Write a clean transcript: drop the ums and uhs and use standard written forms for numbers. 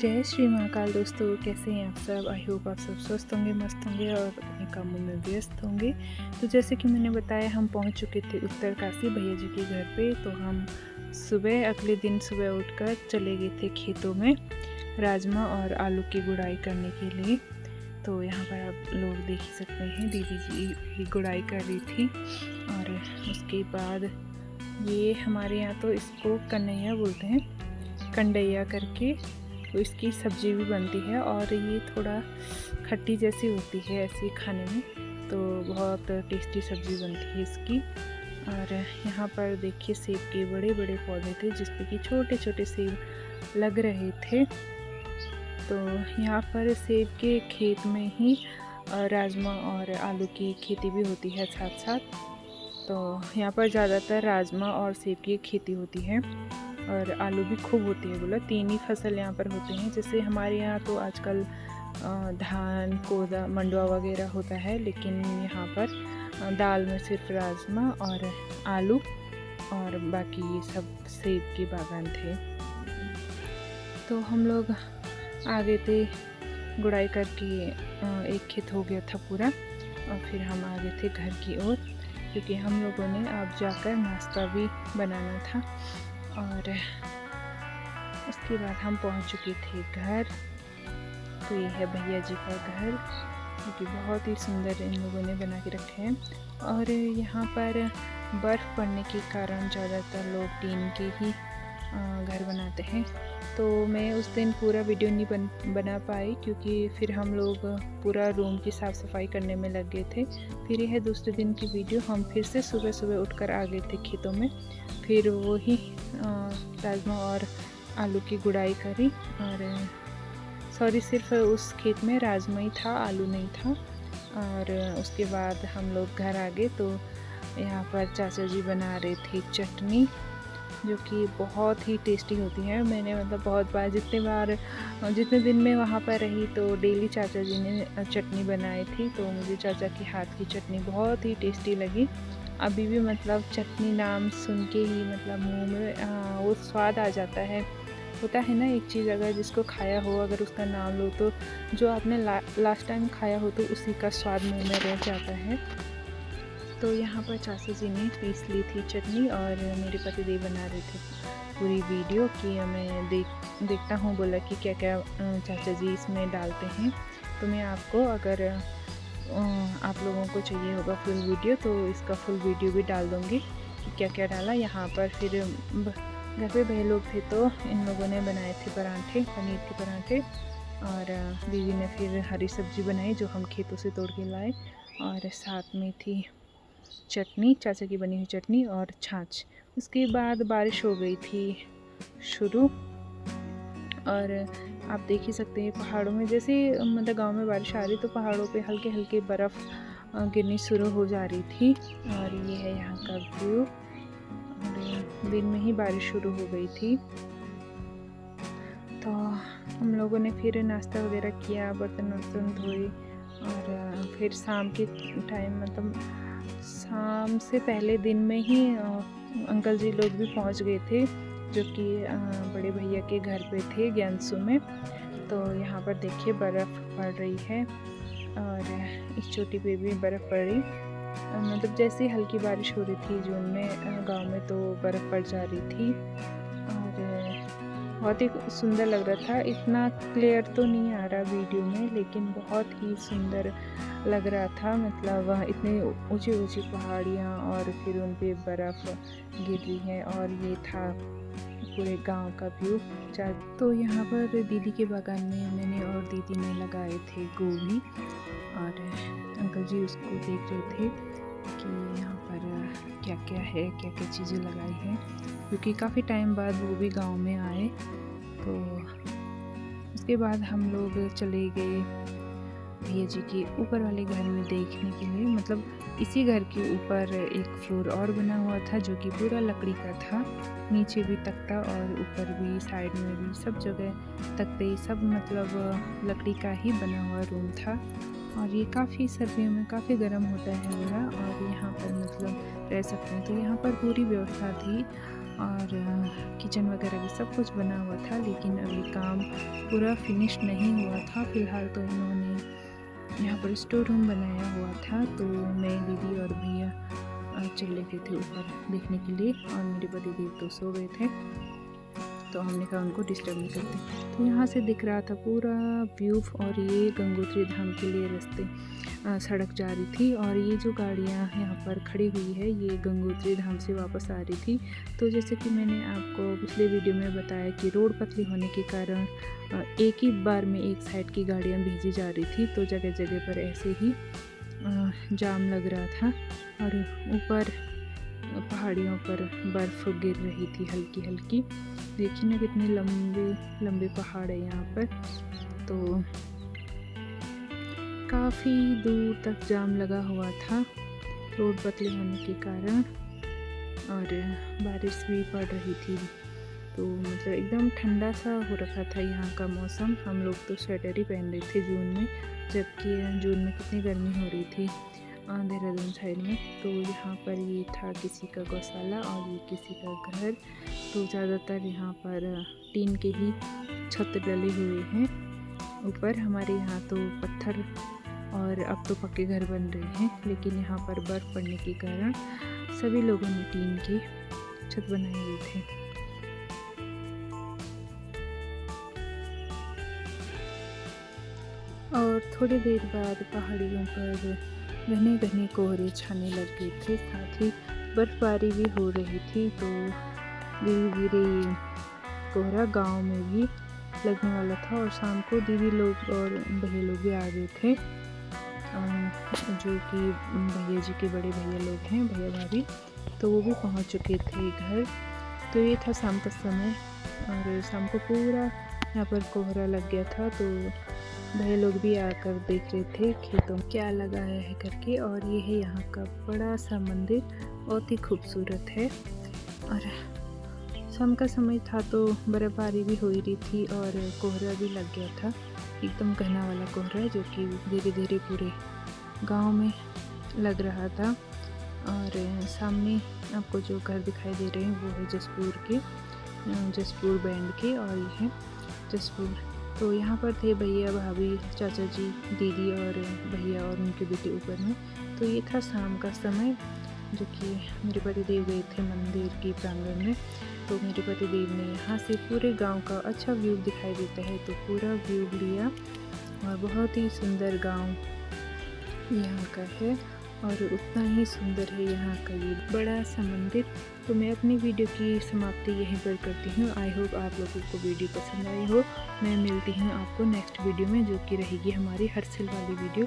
जय श्री महाकाल दोस्तों, कैसे हैं आप सब। आई होप आप सब स्वस्थ होंगे, मस्त होंगे और अपने कामों में व्यस्त होंगे। तो जैसे कि मैंने बताया, हम पहुंच चुके थे उत्तरकाशी भैया जी के घर पे। तो हम अगले दिन सुबह उठकर चले गए थे खेतों में राजमा और आलू की गुड़ाई करने के लिए। तो यहाँ पर आप लोग देख ही सकते हैं, दीदी जी भी गुड़ाई कर रही थी। और उसके बाद ये हमारे यहाँ तो इसको कन्हैया बोलते हैं, कंडैया करके। तो इसकी सब्ज़ी भी बनती है और ये थोड़ा खट्टी जैसी होती है ऐसी खाने में, तो बहुत टेस्टी सब्ज़ी बनती है इसकी। और यहाँ पर देखिए, सेब के बड़े बड़े पौधे थे जिस पे कि छोटे छोटे सेब लग रहे थे। तो यहाँ पर सेब के खेत में ही राजमा और आलू की खेती भी होती है साथ साथ। तो यहाँ पर ज़्यादातर राजमा और सेब की खेती होती है और आलू भी खूब होती है। बोला 3 ही फसल यहाँ पर होते हैं। जैसे हमारे यहाँ तो आजकल धान, कोदा, मंडुआ वगैरह होता है, लेकिन यहाँ पर दाल में सिर्फ राजमा और आलू और बाकी ये सब सेब के बागान थे। तो हम लोग आ गए थे गुड़ाई करके, एक खेत हो गया था पूरा और फिर हम आ गए थे घर की ओर, क्योंकि हम लोगों ने अब जाकर नाश्ता भी बनाना था। और उसके बाद हम पहुंच चुके थे घर। तो ये है भैया जी का घर, जो कि बहुत ही सुंदर इन लोगों ने बना के रखे हैं। और यहाँ पर बर्फ़ पड़ने के कारण ज़्यादातर लोग टीन के ही घर बनाते हैं। तो मैं उस दिन पूरा वीडियो नहीं बना पाई, क्योंकि फिर हम लोग पूरा रूम की साफ़ सफाई करने में लग गए थे। फिर यह दूसरे दिन की वीडियो। हम फिर से सुबह सुबह उठकर आ गए थे खेतों में, फिर वही राजमा और आलू की गुड़ाई करी। और सिर्फ उस खेत में राजमा ही था, आलू नहीं था। और उसके बाद हम लोग घर आ गए। तो यहाँ पर चाचा जी बना रहे थे चटनी, जो कि बहुत ही टेस्टी होती है। मैंने बहुत बार, जितने दिन में वहाँ पर रही, तो डेली चाचा जी ने चटनी बनाई थी। तो मुझे चाचा के हाथ की चटनी बहुत ही टेस्टी लगी। अभी भी चटनी नाम सुन के ही मुंह में वो स्वाद आ जाता है। होता है ना, एक चीज़ अगर जिसको खाया हो, अगर उसका नाम लो, तो जो आपने लास्ट टाइम खाया हो तो उसी का स्वाद मुँह में रह जाता है। तो यहाँ पर चाचा जी ने पीस ली थी चटनी और मेरे पतिदेव बना रहे थे पूरी वीडियो की। मैं देखता हूँ, बोला कि क्या क्या चाचा जी इसमें डालते हैं। तो मैं आपको, अगर आप लोगों को चाहिए होगा फुल वीडियो, तो इसका फुल वीडियो भी डाल दूँगी कि क्या क्या डाला। यहाँ पर फिर घर पे भाई लोग थे, तो इन लोगों ने बनाए थे पराठे, पनीर के पराठे। और दीदी ने फिर हरी सब्जी बनाई जो हम खेतों से तोड़ के लाए। और साथ में थी चटनी, चाचा की बनी हुई चटनी और छाछ। उसके बाद बारिश हो गई थी शुरू। और आप देख ही सकते हैं पहाड़ों में, जैसे गांव में बारिश आ रही, तो पहाड़ों पे हल्के हल्के बर्फ़ गिरनी शुरू हो जा रही थी। और ये है यहाँ का व्यू। और दिन में ही बारिश शुरू हो गई थी। तो हम लोगों ने फिर नाश्ता वगैरह किया, बर्तन वर्तन धोए। और फिर शाम के टाइम, शाम से पहले दिन में ही अंकल जी लोग भी पहुंच गए थे, जो कि बड़े भैया के घर पे थे ज्ञानसू में। तो यहाँ पर देखिए बर्फ़ पड़ रही है और इस चोटी पे भी बर्फ़ पड़ रही। जैसे हल्की बारिश हो रही थी जून में गांव में, तो बर्फ़ पड़ जा रही थी। और बहुत ही सुंदर लग रहा था। इतना क्लियर तो नहीं आ रहा वीडियो में, लेकिन बहुत ही सुंदर लग रहा था। इतनी ऊंची ऊंची पहाड़ियाँ और फिर उन पे बर्फ़ गिर रही है। और ये था पूरे गांव का व्यू। तो यहाँ पर दीदी के बागान में मैंने और दीदी ने लगाए थे गोभी। और अंकल जी उसको देख रहे थे कि यहाँ पर क्या क्या है, क्या क्या चीज़ें लगाई हैं, क्योंकि काफ़ी टाइम बाद वो भी गांव में आए। तो उसके बाद हम लोग चले गए भैया जी के ऊपर वाले घर में देखने के लिए। इसी घर के ऊपर एक फ्लोर और बना हुआ था, जो कि पूरा लकड़ी का था। नीचे भी तख्ता और ऊपर भी, साइड में भी, सब जगह तख्ते, सब लकड़ी का ही बना हुआ रूम था। और ये काफ़ी सर्दियों में काफ़ी गर्म होता है मेरा, और यहाँ पर रह सकते हैं। तो यहाँ पर पूरी व्यवस्था थी और किचन वगैरह भी सब कुछ बना हुआ था, लेकिन अभी काम पूरा फिनिश नहीं हुआ था। फ़िलहाल तो इन्होंने यहाँ पर स्टोर रूम बनाया हुआ था, तो मैं, दीदी और भैया चले गए थे ऊपर देखने के लिए, और मेरे पति देव तो सो गए थे, तो हमने कहा उनको डिस्टर्ब नहीं करते। तो यहाँ से दिख रहा था पूरा व्यू, और ये गंगोत्री धाम के लिए रास्ते सड़क जा रही थी, और ये जो गाड़ियाँ यहाँ पर खड़ी हुई है ये गंगोत्री धाम से वापस आ रही थी। तो जैसे कि मैंने आपको पिछले वीडियो में बताया कि रोड पतली होने के कारण एक ही बार में एक साइड की गाड़ियाँ भेजी जा रही थी, तो जगह जगह पर ऐसे ही जाम लग रहा था। और ऊपर पहाड़ियों पर बर्फ़ गिर रही थी हल्की हल्की। देखिए ना कितने लंबे लंबे पहाड़ है यहाँ पर, तो काफ़ी दूर तक जाम लगा हुआ था रोड पतले होने के कारण, और बारिश भी पड़ रही थी, तो मतलब एकदम ठंडा सा हो रखा था यहाँ का मौसम। हम लोग तो स्वेटर ही पहन रहे थे जून में, जबकि जून में कितनी गर्मी हो रही थी देहरादून साइड में। तो यहाँ पर ये था किसी का गौशाला और ये किसी का घर, तो ज़्यादातर यहाँ पर टीन के ही छत डले हुए हैं। ऊपर हमारे यहाँ तो पत्थर और अब तो पक्के घर बन रहे हैं, लेकिन यहाँ पर बर्फ़ पड़ने के कारण सभी लोगों ने टीन की छत बनाए हुए थे। और थोड़ी देर बाद पहाड़ियों पर घने घने कोहरे छाने लग गए थे, साथ ही बर्फ़बारी भी हो रही थी। तो धीरे धीरे कोहरा गांव में भी लगने वाला था, और शाम को दीदी लोग और भैया लोग भी आ गए थे, जो कि भैया जी के बड़े भैया लोग हैं, भैया भाभी, तो वो भी पहुंच चुके थे घर। तो ये था शाम का समय, और शाम को पूरा यहाँ पर कोहरा लग गया था, तो भैया लोग भी आकर देख रहे थे खेतों में क्या लगाया है करके। और ये है यहाँ का बड़ा सा मंदिर, बहुत ही खूबसूरत है। और शाम का समय था तो बर्फ़बारी भी हो रही थी और कोहरा भी लग गया था, एकदम घना वाला कोहरा, जो कि धीरे धीरे पूरे गांव में लग रहा था। और सामने आपको जो घर दिखाई दे रहे हैं वो है जसपुर बैंड के, और ये है जसपुर। तो यहाँ पर थे भैया भाभी, चाचा जी, दीदी और भैया और उनके बेटे ऊपर में। तो ये था शाम का समय, जो कि मेरे पति देव गए थे मंदिर के प्रांगण में। तो मेरे पति देव ने यहाँ से पूरे गांव का अच्छा व्यू दिखाई देता है, तो पूरा व्यू लिया, और बहुत ही सुंदर गांव यहाँ का है, और उतना ही सुंदर है यहाँ का ये बड़ा सा मंदिर। तो मैं अपनी वीडियो की समाप्ति यहीं पर करती हूँ। आई होप आप लोगों को वीडियो पसंद आई हो। मैं मिलती हूँ आपको नेक्स्ट वीडियो में, जो कि रहेगी हमारी हर्षिल वाली वीडियो।